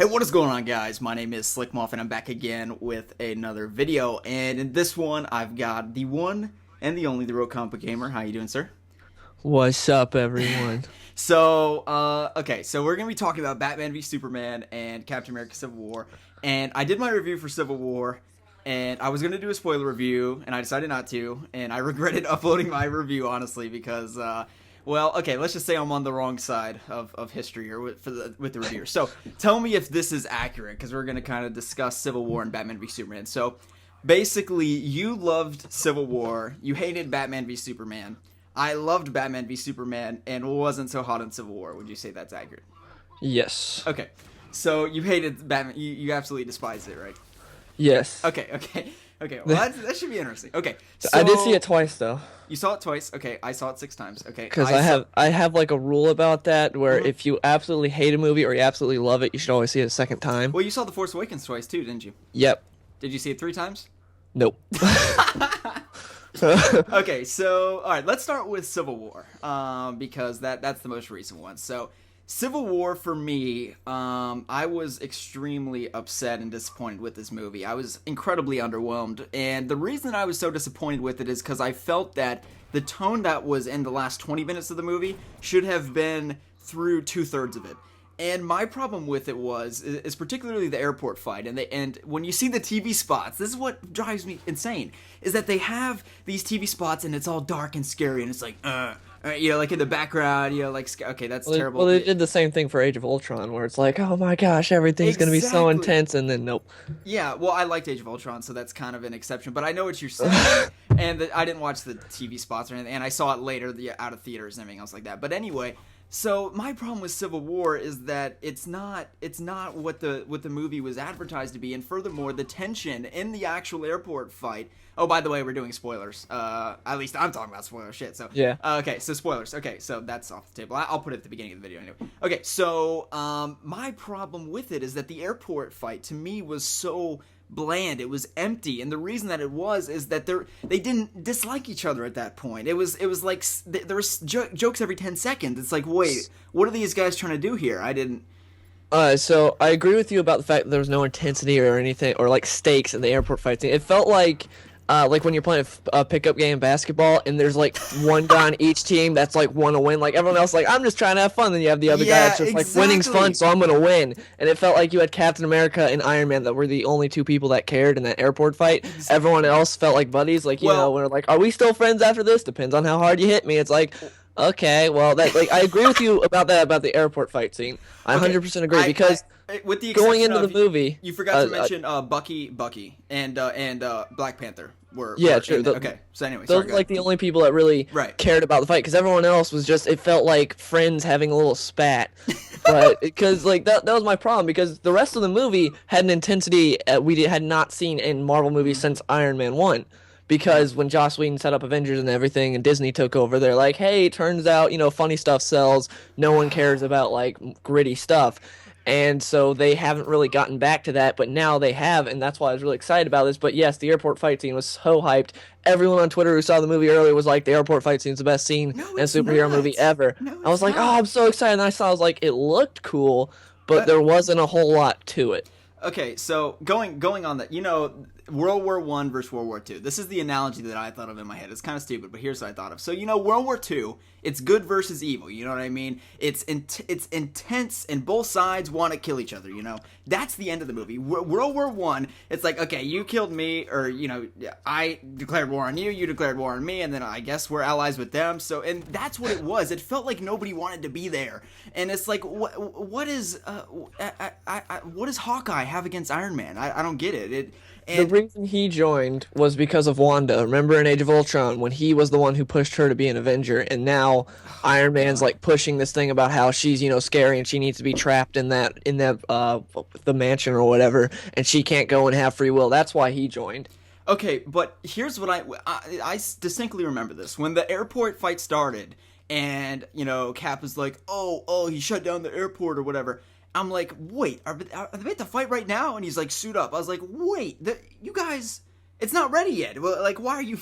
Hey, what is going on, guys? My name is Slickmoff, and I'm back again with another video. And in this one, I've got the one and the only, the Real Comic Book Gamer. How you doing, sir? What's up, everyone? So we're gonna be talking about Batman v Superman and Captain America: Civil War. And I did my review for Civil War, and I was gonna do a spoiler review, and I decided not to, and I regretted uploading my review honestly because well, okay, let's just say I'm on the wrong side of history here with the reviewer. So tell me if this is accurate, because we're going to kind of discuss Civil War and Batman v Superman. So basically, you loved Civil War, you hated Batman v Superman. I loved Batman v Superman and wasn't so hot on Civil War. Would you say that's accurate? Yes. Okay, so you hated Batman, you absolutely despised it, right? Yes. Okay, well that should be interesting. Okay, so I did see it twice though. You saw it twice. Okay, I saw it 6 times. Okay, Because I have like a rule about that where if you absolutely hate a movie or you absolutely love it, you should always see it a second time. Well, you saw The Force Awakens twice too, didn't you? Yep. Did you see it 3 times? Nope. Okay, so all right, let's start with Civil War, because that's the most recent one. So Civil War for me, I was extremely upset and disappointed with this movie. I was incredibly underwhelmed, and the reason I was so disappointed with it is because I felt that the tone that was in the last 20 minutes of the movie should have been through 2/3 of it. And my problem with it is particularly the airport fight, and when you see the TV spots, this is what drives me insane, is that they have these TV spots and it's all dark and scary, and it's like, like in the background, like, okay, that's terrible. Well, they did the same thing for Age of Ultron, where it's like, oh my gosh, everything's gonna be so intense, and then nope. Yeah, well, I liked Age of Ultron, so that's kind of an exception, but I know what you're saying, and I didn't watch the TV spots or anything, and I saw it later, out of theaters and everything else like that. But anyway. So my problem with Civil War is that it's not what the movie was advertised to be, and furthermore, the tension in the actual airport fight. Oh, by the way, we're doing spoilers. At least I'm talking about spoiler shit. So yeah. Okay, so spoilers. Okay, so that's off the table. I'll put it at the beginning of the video anyway. Okay, so my problem with it is that the airport fight to me was so bland. It was empty, and the reason that it was is that they didn't dislike each other at that point. It was like there was jokes every 10 seconds. It's like, wait, what are these guys trying to do here? I didn't. So I agree with you about the fact that there was no intensity or anything or like stakes in the airport fight scene. It felt like when you're playing a pickup game basketball and there's like one guy on each team that's like want to win, like everyone else like I'm just trying to have fun, then you have the other guy that's just like winning's fun, so I'm gonna win. And it felt like you had Captain America and Iron Man that were the only two people that cared in that airport fight. Everyone else felt like buddies, like you know, we're like, are we still friends after this? Depends on how hard you hit me. It's like, okay, well, that like I agree with you about the airport fight scene. I 100% agree because with the going into the movie, you forgot to mention Bucky, and Black Panther were true. Okay, so anyway, those were like the only people that really cared about the fight, because everyone else was just, it felt like friends having a little spat. But because like that was my problem, because the rest of the movie had an intensity we had not seen in Marvel movies since Iron Man 1. Because when Joss Whedon set up Avengers and everything and Disney took over, they're like, hey, turns out, funny stuff sells. No one cares about, like, gritty stuff. And so they haven't really gotten back to that, but now they have, and that's why I was really excited about this. But yes, the airport fight scene was so hyped. Everyone on Twitter who saw the movie earlier was like, the airport fight scene is the best scene in a superhero movie ever. I was like, oh, I'm so excited. And I was like, it looked cool, but there wasn't a whole lot to it. Okay, so going on that, World War I versus World War II. This is the analogy that I thought of in my head. It's kind of stupid, but here's what I thought of. So, World War II, it's good versus evil, you know what I mean? It's intense, and both sides want to kill each other, That's the end of the movie. World War I, it's like, okay, you killed me, or, I declared war on you, you declared war on me, and then I guess we're allies with them. So, and that's what it was. It felt like nobody wanted to be there. And it's like, what is Hawkeye have against Iron Man? I don't get it. The reason he joined was because of Wanda. Remember in Age of Ultron when he was the one who pushed her to be an Avenger, and now Iron Man's like pushing this thing about how she's scary and she needs to be trapped in that the mansion or whatever, and she can't go and have free will. That's why he joined. Okay, but here's what I distinctly remember this when the airport fight started, and Cap is like, oh, he shut down the airport or whatever. I'm like, wait, are they about to fight right now? And he's like, suit up. I was like, wait, you guys, It's not ready yet. Well, like, why are you?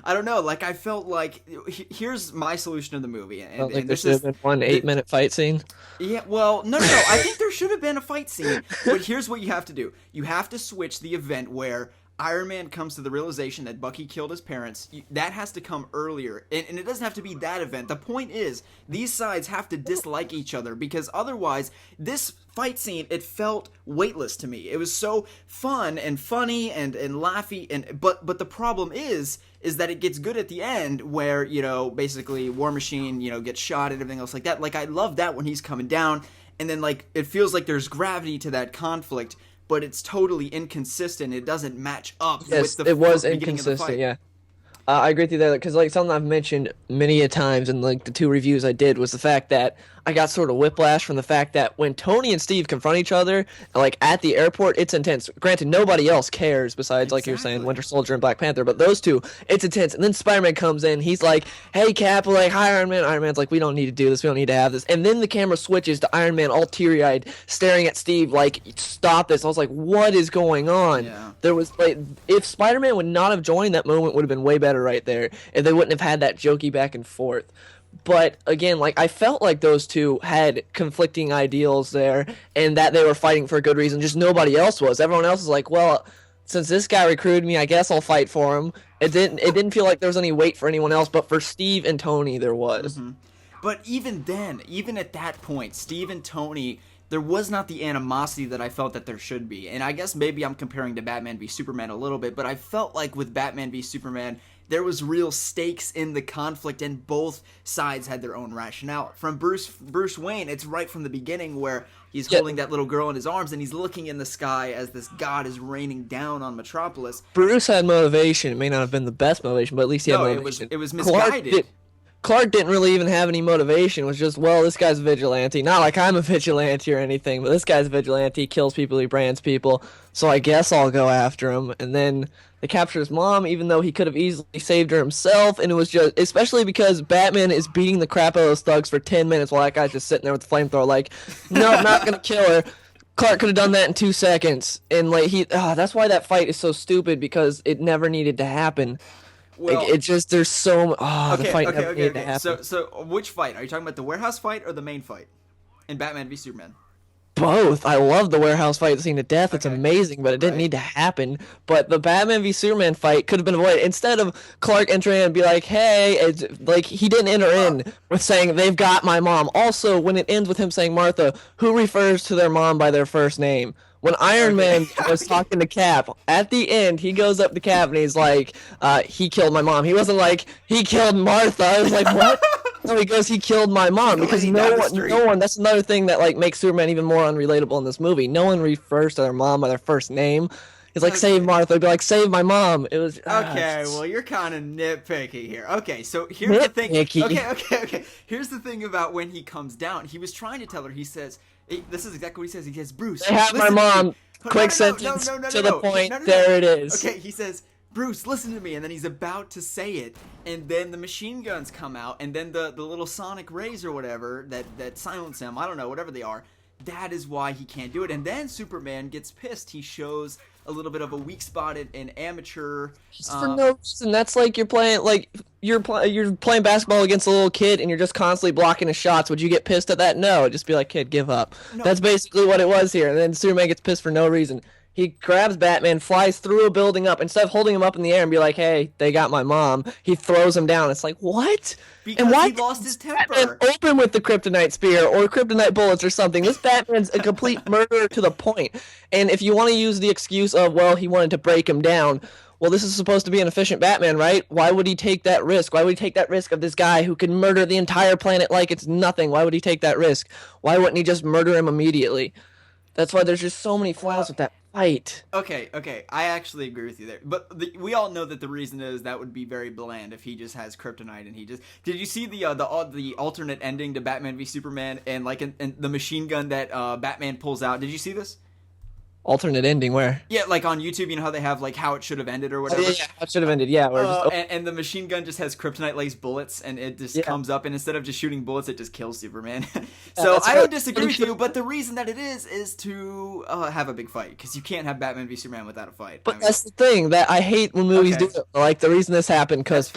I don't know. Like, I felt like here's my solution to the movie, and There this should have is been one 8-minute fight scene. yeah. Well, no. I think there should have been a fight scene, but here's what you have to do: you have to switch the event where Iron Man comes to the realization that Bucky killed his parents. That has to come earlier, and it doesn't have to be that event. The point is, these sides have to dislike each other, because otherwise, this fight scene, it felt weightless to me. It was so fun and funny and laughy, but the problem is that it gets good at the end, where, you know, basically War Machine, you know, gets shot and everything else like that. Like, I love that when he's coming down, and then, like, it feels like there's gravity to that conflict, but it's totally inconsistent. It doesn't match up with the it was beginning inconsistent, of the fight. yeah. I agree with you there, because like something I've mentioned many a times in like the 2 reviews I did was the fact that I got sort of whiplash from the fact that when Tony and Steve confront each other, like at the airport, it's intense. Granted, nobody else cares besides, like you were saying, Winter Soldier and Black Panther, but those two, it's intense. And then Spider-Man comes in, he's like, "Hey Cap," like, "Hi Iron Man." Iron Man's like, "We don't need to do this. We don't need to have this." And then the camera switches to Iron Man all teary-eyed, staring at Steve like, "Stop this." I was like, what is going on? Yeah. There was like, if Spider-Man would not have joined, that moment would have been way better right there if they wouldn't have had that jokey back and forth. But again, like, I felt like those two had conflicting ideals there, and that they were fighting for a good reason. Just nobody else was. Everyone else was like, well, since this guy recruited me, I guess I'll fight for him. It didn't feel like there was any weight for anyone else, but for Steve and Tony there was. Mm-hmm. But even then, even at that point, Steve and Tony, there was not the animosity that I felt that there should be. And I guess maybe I'm comparing to Batman v Superman a little bit, but I felt like with Batman v Superman, there was real stakes in the conflict, and both sides had their own rationale. From Bruce Wayne, it's right from the beginning where he's holding that little girl in his arms, and he's looking in the sky as this god is raining down on Metropolis. Bruce had motivation. It may not have been the best motivation, but at least he had motivation. It was misguided. Clark didn't really even have any motivation. It was just, well, this guy's a vigilante. Not like I'm a vigilante or anything, but this guy's a vigilante. He kills people, he brands people, so I guess I'll go after him. And then they capture his mom, even though he could have easily saved her himself. And it was just, especially because Batman is beating the crap out of those thugs for 10 minutes while that guy's just sitting there with the flamethrower like, no, I'm not going to kill her. Clark could have done that in 2 seconds. And like that's why that fight is so stupid, because it never needed to happen. Well, it just, there's so the fight never needed to happen. So which fight? Are you talking about the warehouse fight or the main fight in Batman v Superman? Both. I love the warehouse fight scene to death. It's amazing, but it didn't need to happen. But the Batman v Superman fight could have been avoided. Instead of Clark entering in and be like, "Hey," it's like he didn't enter in with saying, "They've got my mom." Also, when it ends with him saying Martha, who refers to their mom by their first name. When Iron Man was talking to Cap, at the end, he goes up to Cap and he's like, "He killed my mom." He wasn't like, "He killed Martha." I was like, what? No, he goes, "He killed my mom," because no one. That's another thing that like makes Superman even more unrelatable in this movie. No one refers to their mom by their first name. He's like, "Save Martha." He'd be like, "Save my mom." It was okay. Well, you're kind of nitpicky here. Okay, so here's the thing. Okay. Here's the thing about when he comes down. He was trying to tell her. He says, "This is exactly what he says." He says, "Bruce, they have my mom." Quick sentence to the point. There it is. Okay, he says, "Bruce, listen to me," and then he's about to say it, and then the machine guns come out, and then the little sonic rays or whatever that silence him, I don't know, whatever they are, that is why he can't do it. And then Superman gets pissed. He shows a little bit of a weak spot in amateur. For no reason. That's like you're playing basketball against a little kid and you're just constantly blocking his shots. Would you get pissed at that? No. Just be like, "Kid, give up." No. That's basically what it was here. And then Superman gets pissed for no reason. He grabs Batman, flies through a building up. Instead of holding him up in the air and be like, "Hey, they got my mom," he throws him down. It's like, what? Because and why he lost his temper. Batman open with the kryptonite spear or kryptonite bullets or something? This Batman's a complete murderer to the point. And if you want to use the excuse of, well, he wanted to break him down, well, this is supposed to be an efficient Batman, right? Why would he take that risk? Why would he take that risk of this guy who could murder the entire planet like it's nothing? Why would he take that risk? Why wouldn't he just murder him immediately? That's why there's just so many flaws with that fight. Okay, I actually agree with you there. But we all know that the reason is that would be very bland if he just has kryptonite and he just... Did you see the alternate ending to Batman v Superman and like in the machine gun that Batman pulls out? Did you see this? alternate ending where? Yeah, like on YouTube, you know how they have like how it should have ended or whatever. Oh, yeah, how it should have ended. Yeah, and the machine gun just has kryptonite laced bullets, and it just comes up, and instead of just shooting bullets, it just kills Superman. So I don't disagree with you, but the reason that it is to have a big fight, because you can't have Batman v Superman without a fight. But that's the thing that I hate when movies do it. Like the reason this happened because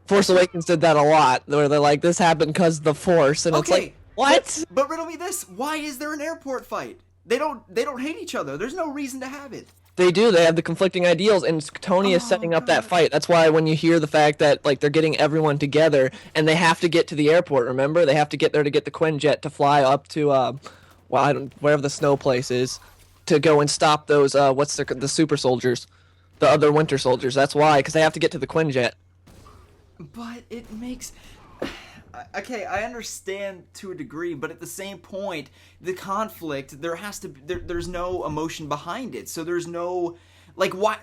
Force Awakens did that a lot, where they're like, this happened because the Force, and it's like, what? But riddle me this: why is there an airport fight? They don't hate each other. There's no reason to have it. They do. They have the conflicting ideals, and Tony is setting up that fight. That's why when you hear the fact that like they're getting everyone together and they have to get to the airport. Remember, they have to get there to get the Quinjet to fly up to wherever the snow place is, to go and stop those the super soldiers, the other Winter Soldiers. That's why, because they have to get to the Quinjet. But it makes... Okay, I understand to a degree, but at the same point, the conflict, there's no emotion behind it. So there's no... Like, why...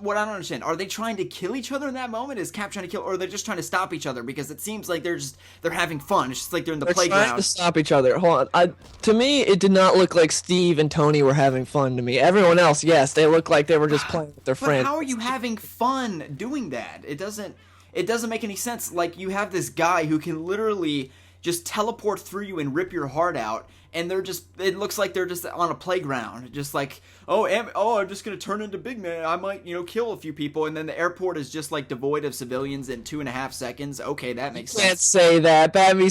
what I don't understand, are they trying to kill each other in that moment? Is Cap trying to kill... Or are they just trying to stop each other? Because it seems like they're having fun. It's just like they're in the playground. They're trying to stop each other. Hold on. To me, it did not look like Steve and Tony were having fun to me. Everyone else, yes, they looked like they were just playing with their friends. But how are you having fun doing that? It doesn't make any sense. Like, you have this guy who can literally just teleport through you and rip your heart out, and it looks like they're just on a playground, just like, I'm just gonna turn into Big Man, I might, kill a few people, and then the airport is just like devoid of civilians in 2.5 seconds. Okay, that makes sense. You can't say that. Batman